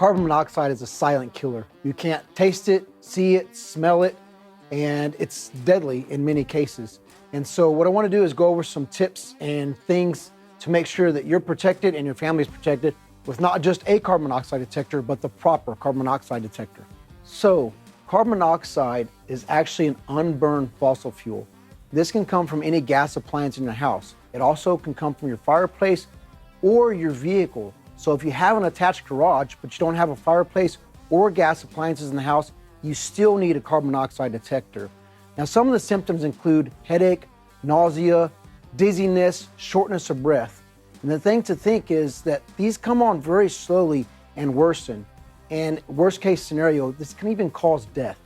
Carbon monoxide is a silent killer. You can't taste it, see it, smell it, and it's deadly in many cases. And so what I want to do is go over some tips and things to make sure that you're protected and your family is protected with not just a carbon monoxide detector, but the proper carbon monoxide detector. So carbon monoxide is actually an unburned fossil fuel. This can come from any gas appliance in your house. It also can come from your fireplace or your vehicle. So if you have an attached garage, but you don't have a fireplace or gas appliances in the house, you still need a carbon monoxide detector. Now, some of the symptoms include headache, nausea, dizziness, shortness of breath. And the thing to think is that these come on very slowly and worsen. And worst case scenario, this can even cause death.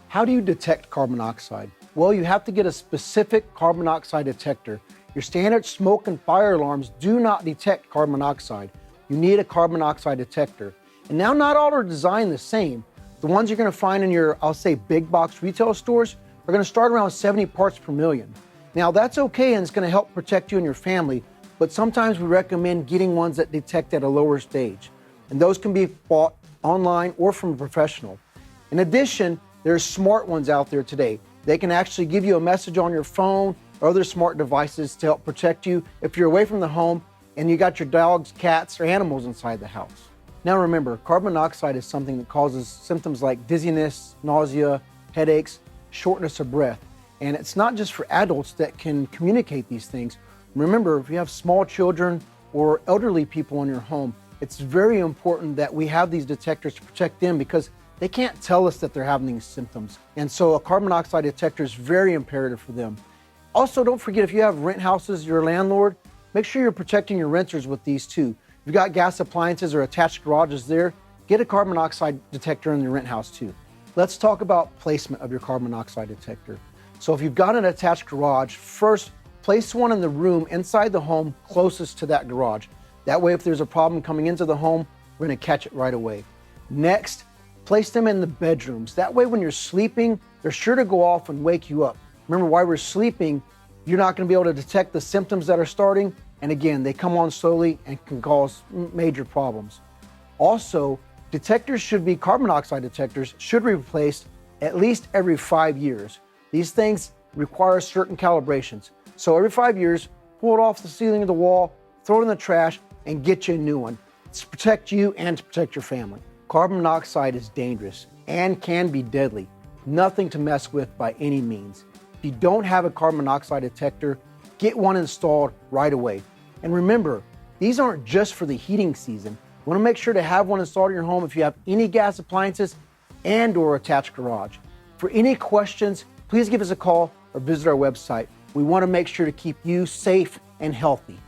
How do you detect carbon monoxide? Well, you have to get a specific carbon monoxide detector. Your standard smoke and fire alarms do not detect carbon monoxide. You need a carbon monoxide detector. And now not all are designed the same. The ones you're gonna find in your, I'll say, big box retail stores are gonna start around 70 parts per million. Now that's okay and it's gonna help protect you and your family, but sometimes we recommend getting ones that detect at a lower stage. And those can be bought online or from a professional. In addition, there's smart ones out there today. They can actually give you a message on your phone or other smart devices to help protect you if you're away from the home and you got your dogs, cats, or animals inside the house. Now remember, carbon monoxide is something that causes symptoms like dizziness, nausea, headaches, shortness of breath. And it's not just for adults that can communicate these things. Remember, if you have small children or elderly people in your home, it's very important that we have these detectors to protect them because they can't tell us that they're having these symptoms. And so a carbon monoxide detector is very imperative for them. Also, don't forget, if you have rent houses, you're a landlord, make sure you're protecting your renters with these too. If you've got gas appliances or attached garages there, get a carbon monoxide detector in your rent house too. Let's talk about placement of your carbon monoxide detector. So if you've got an attached garage, first place one in the room inside the home closest to that garage. That way, if there's a problem coming into the home, we're gonna catch it right away. Next, place them in the bedrooms. That way, when you're sleeping, they're sure to go off and wake you up. Remember, while we're sleeping, you're not gonna be able to detect the symptoms that are starting. And again, they come on slowly and can cause major problems. Also, detectors should be, carbon monoxide detectors should be replaced at least every 5 years. These things require certain calibrations. So every 5 years, pull it off the ceiling of the wall, throw it in the trash, and get you a new one to protect you and to protect your family. Carbon monoxide is dangerous and can be deadly. Nothing to mess with by any means. If you don't have a carbon monoxide detector, get one installed right away. And remember, these aren't just for the heating season. You want to make sure to have one installed in your home if you have any gas appliances and or attached garage. For any questions, please give us a call or visit our website. We want to make sure to keep you safe and healthy.